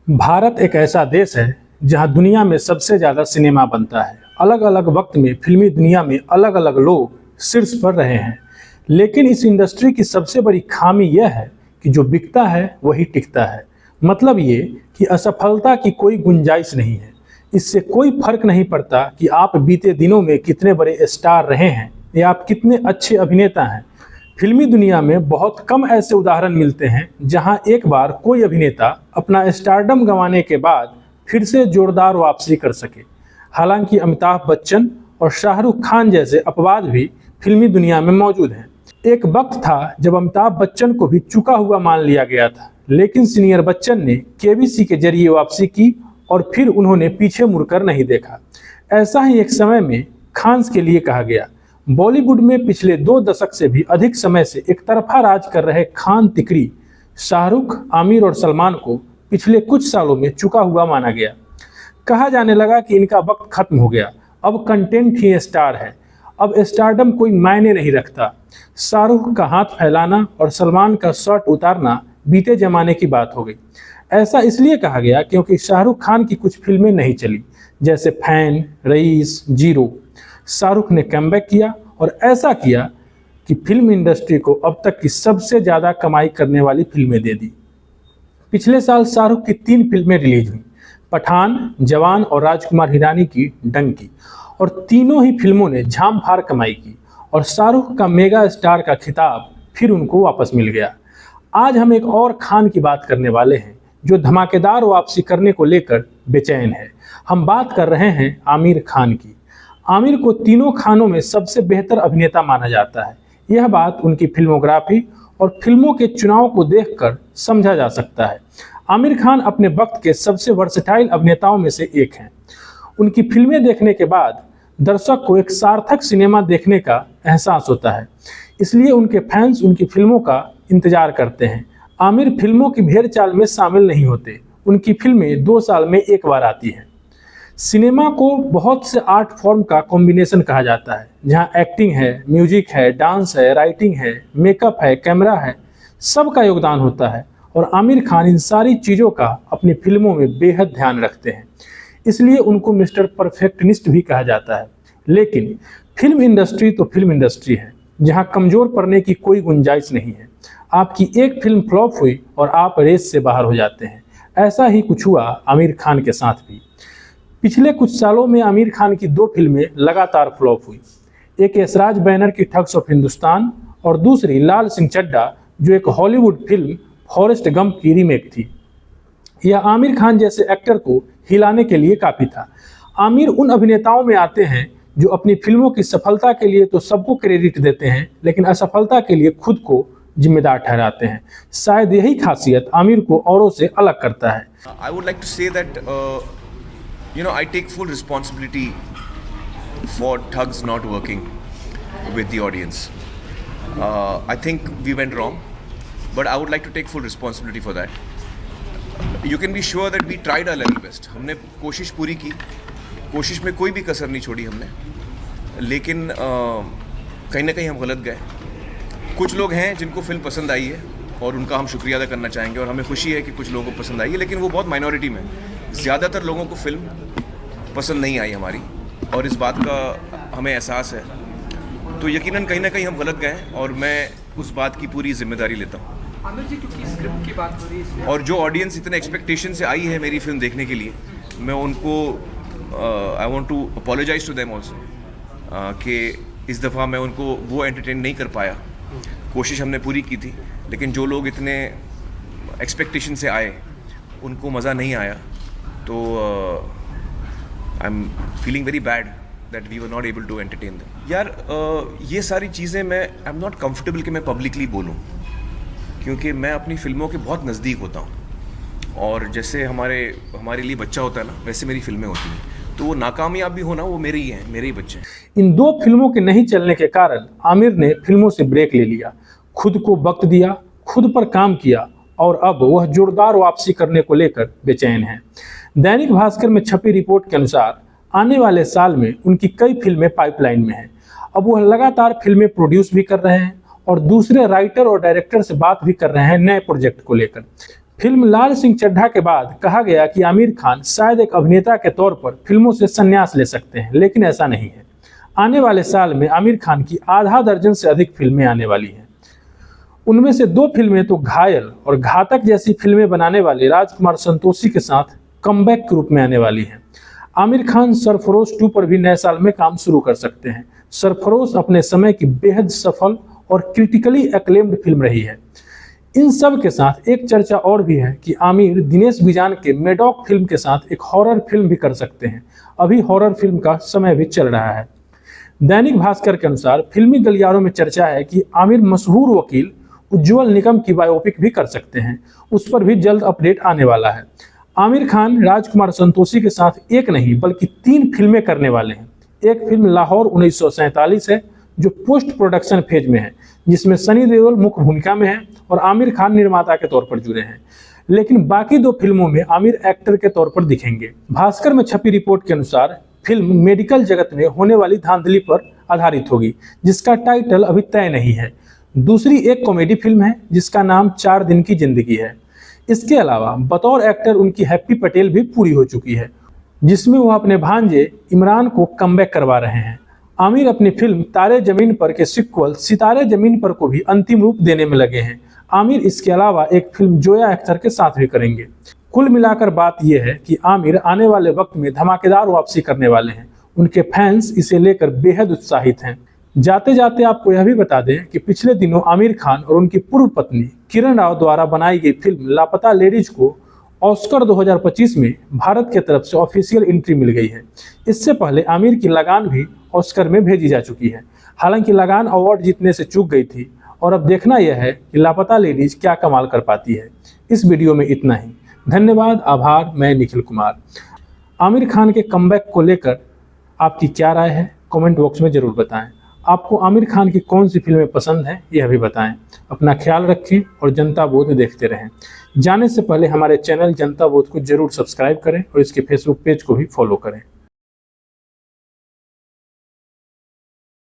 भारत एक ऐसा देश है जहां दुनिया में सबसे ज़्यादा सिनेमा बनता है। अलग अलग वक्त में फिल्मी दुनिया में अलग अलग लोग शीर्ष पर रहे हैं, लेकिन इस इंडस्ट्री की सबसे बड़ी खामी यह है कि जो बिकता है वही टिकता है। मतलब ये कि असफलता की कोई गुंजाइश नहीं है। इससे कोई फर्क नहीं पड़ता कि आप बीते दिनों में कितने बड़े स्टार रहे हैं या आप कितने अच्छे अभिनेता हैं। फिल्मी दुनिया में बहुत कम ऐसे उदाहरण मिलते हैं जहां एक बार कोई अभिनेता अपना स्टारडम गंवाने के बाद फिर से जोरदार वापसी कर सके। हालांकि अमिताभ बच्चन और शाहरुख खान जैसे अपवाद भी फिल्मी दुनिया में मौजूद हैं। एक वक्त था जब अमिताभ बच्चन को भी चुका हुआ मान लिया गया था, लेकिन सीनियर बच्चन ने केबीसी के जरिए वापसी की और फिर उन्होंने पीछे मुड़कर नहीं देखा। ऐसा ही एक समय में खान्स के लिए कहा गया। बॉलीवुड में पिछले 2 दशक से भी अधिक समय से एक तरफा राज कर रहे खान तिकड़ी शाहरुख, आमिर और सलमान को पिछले कुछ सालों में चुका हुआ माना गया। कहा जाने लगा कि इनका वक्त खत्म हो गया, अब कंटेंट ही स्टार है, अब स्टारडम कोई मायने नहीं रखता। शाहरुख का हाथ फैलाना और सलमान का शर्ट उतारना बीते जमाने की बात हो गई। ऐसा इसलिए कहा गया क्योंकि शाहरुख खान की कुछ फिल्में नहीं चली, जैसे फैन, रईस, जीरो। शाहरुख ने कमबैक किया और ऐसा किया कि फिल्म इंडस्ट्री को अब तक की सबसे ज़्यादा कमाई करने वाली फिल्में दे दी। पिछले साल शाहरुख की 3 फिल्में रिलीज हुई, पठान, जवान और राजकुमार हिरानी की डंकी, और तीनों ही फिल्मों ने झाम फाड़ कमाई की और शाहरुख का मेगा स्टार का खिताब फिर उनको वापस मिल गया। आज हम एक और खान की बात करने वाले हैं जो धमाकेदार वापसी करने को लेकर बेचैन है। हम बात कर रहे हैं आमिर खान की। आमिर को तीनों खानों में सबसे बेहतर अभिनेता माना जाता है। यह बात उनकी फिल्मोग्राफी और फिल्मों के चुनाव को देखकर समझा जा सकता है। आमिर खान अपने वक्त के सबसे वर्सेटाइल अभिनेताओं में से एक हैं। उनकी फिल्में देखने के बाद दर्शक को एक सार्थक सिनेमा देखने का एहसास होता है, इसलिए उनके फैंस उनकी फिल्मों का इंतजार करते हैं। आमिर फिल्मों की भेड़चाल में शामिल नहीं होते। उनकी फिल्में 2 साल में एक बार आती हैं। सिनेमा को बहुत से आर्ट फॉर्म का कॉम्बिनेशन कहा जाता है, जहां एक्टिंग है, म्यूजिक है, डांस है, राइटिंग है, मेकअप है, कैमरा है, सबका योगदान होता है और आमिर खान इन सारी चीज़ों का अपनी फिल्मों में बेहद ध्यान रखते हैं। इसलिए उनको मिस्टर परफेक्शनिस्ट भी कहा जाता है। लेकिन फिल्म इंडस्ट्री तो फिल्म इंडस्ट्री है, जहां कमज़ोर पड़ने की कोई गुंजाइश नहीं है। आपकी एक फिल्म फ्लॉप हुई और आप रेस से बाहर हो जाते हैं। ऐसा ही कुछ हुआ आमिर खान के साथ भी। पिछले कुछ सालों में आमिर खान की 2 फिल्में लगातार फ्लॉप हुई। एक यशराज बैनर की ठग्स ऑफ हिंदुस्तान और दूसरी लाल सिंह चड्ढा, जो एक हॉलीवुड फिल्म फॉरेस्ट गंप की रीमेक थी। यह आमिर खान जैसे एक्टर को हिलाने के लिए काफ़ी था। आमिर उन अभिनेताओं में आते हैं जो अपनी फिल्मों की सफलता के लिए तो सबको क्रेडिट देते हैं, लेकिन असफलता के लिए खुद को जिम्मेदार ठहराते हैं। शायद यही खासियत आमिर को औरों से अलग करता है। I would like to say that I take full responsibility for Thugs not working with the audience. I think we went wrong, but I would like to take full responsibility for that. You can be sure that we tried our level best. हमने कोशिश पूरी की, कोशिश में कोई भी कसर नहीं छोड़ी हमने, लेकिन कहीं ना कहीं हम गलत गए। कुछ लोग हैं जिनको फिल्म पसंद आई है और उनका हम शुक्रिया अदा करना चाहेंगे और हमें खुशी है कि कुछ लोगों को पसंद आई है, लेकिन वो बहुत माइनॉरिटी में। ज़्यादातर लोगों को फिल्म पसंद नहीं आई हमारी और इस बात का हमें एहसास है। तो यकीनन कहीं ना कहीं हम गलत गए और मैं उस बात की पूरी जिम्मेदारी लेता हूँ। आमिर जी, क्योंकि स्क्रिप्ट की बात हो रही है इसमें, और जो ऑडियंस इतने एक्सपेक्टेशन से आई है मेरी फिल्म देखने के लिए, मैं उनको I want to apologise to them also कि इस दफ़ा मैं उनको वो एंटरटेन नहीं कर पाया। कोशिश हमने पूरी की थी, लेकिन जो लोग इतने एक्सपेक्टेशन से आए उनको मज़ा नहीं आया। तो I am feeling very bad that we were not able to entertain them. यार ये सारी चीज़ें मैं आई एम नॉट कंफर्टेबल कि मैं पब्लिकली बोलूँ, क्योंकि मैं अपनी फिल्मों के बहुत नज़दीक होता हूँ और जैसे हमारे लिए बच्चा होता है ना, वैसे मेरी फिल्में होती हैं। तो वो नाकामयाब भी होना वो मेरे ही हैं, मेरे ही बच्चे हैं। इन 2 फिल्मों के नहीं चलने के कारण आमिर ने फिल्मों से ब्रेक ले लिया, खुद को वक्त दिया, खुद पर काम किया और अब वह जोरदार वापसी करने को लेकर बेचैन है। दैनिक भास्कर में छपी रिपोर्ट के अनुसार आने वाले साल में उनकी कई फिल्में पाइपलाइन में हैं। अब वह लगातार फिल्में प्रोड्यूस भी कर रहे हैं और दूसरे राइटर और डायरेक्टर से बात भी कर रहे हैं नए प्रोजेक्ट को लेकर। फिल्म लाल सिंह चड्ढा के बाद कहा गया कि आमिर खान शायद एक अभिनेता के तौर पर फिल्मों से संन्यास ले सकते हैं, लेकिन ऐसा नहीं है। आने वाले साल में आमिर खान की आधा दर्जन से अधिक फिल्में आने वाली हैं। उनमें से 2 फिल्में तो घायल और घातक जैसी फिल्में बनाने वाले राजकुमार संतोषी के साथ कमबैक के रूप में आने वाली हैं। आमिर खान सरफरोश 2 पर भी नए साल में काम शुरू कर सकते हैं। सरफरोश अपने समय की बेहद सफल और क्रिटिकली एक्लेम्ड फिल्म रही है। इन सब के साथ एक चर्चा और भी है कि आमिर दिनेश बिजान के मेडॉक फिल्म के साथ एक हॉरर फिल्म भी कर सकते हैं। अभी हॉरर फिल्म का समय भी चल रहा है। दैनिक भास्कर के अनुसार फिल्मी गलियारों में चर्चा है कि आमिर मशहूर वकील उज्ज्वल निकम की बायोपिक भी कर सकते हैं। उस पर भी जल्द अपडेट आने वाला है। आमिर खान राजकुमार संतोषी के साथ एक नहीं बल्कि 3 फिल्में करने वाले हैं। एक फिल्म लाहौर 1947 है जो पोस्ट प्रोडक्शन फेज में है, जिसमें सनी देओल मुख्य भूमिका में है और आमिर खान निर्माता के तौर पर जुड़े हैं। लेकिन बाकी 2 फिल्मों में आमिर एक्टर के तौर पर दिखेंगे। भास्कर में छपी रिपोर्ट के अनुसार फिल्म मेडिकल जगत में होने वाली धांधली पर आधारित होगी, जिसका टाइटल अभी तय नहीं है। दूसरी एक कॉमेडी फिल्म है जिसका नाम 4 दिन की जिंदगी है। इसके अलावा बतौर एक्टर उनकी हैप्पी पटेल भी पूरी हो चुकी है, जिसमें वो अपने भांजे इमरान को कमबैक करवा रहे हैं। आमिर अपनी फिल्म तारे जमीन पर के सिक्वल सितारे जमीन पर को भी अंतिम रूप देने में लगे हैं। आमिर इसके अलावा एक फिल्म जोया अख्तर के साथ भी करेंगे। कुल मिलाकर बात यह है कि आमिर आने वाले वक्त में धमाकेदार वापसी करने वाले हैं। उनके फैंस इसे लेकर बेहद उत्साहित हैं। जाते जाते आपको यह भी बता दें कि पिछले दिनों आमिर खान और उनकी पूर्व पत्नी किरण राव द्वारा बनाई गई फिल्म लापता लेडीज को ऑस्कर 2025 में भारत की तरफ से ऑफिशियल एंट्री मिल गई है। इससे पहले आमिर की लगान भी ऑस्कर में भेजी जा चुकी है। हालांकि लगान अवार्ड जीतने से चूक गई थी और अब देखना यह है कि लापता लेडीज क्या कमाल कर पाती है। इस वीडियो में इतना ही। धन्यवाद, आभार। मैं निखिल कुमार। आमिर खान के कमबैक को लेकर आपकी क्या राय है, कमेंट बॉक्स में ज़रूर बताएं। आपको आमिर खान की कौन सी फिल्में पसंद हैं यह भी बताएं। अपना ख्याल रखें और जनता बोध देखते रहें। जाने से पहले हमारे चैनल जनता बोध को जरूर सब्सक्राइब करें और इसके फेसबुक पेज को भी फॉलो करें।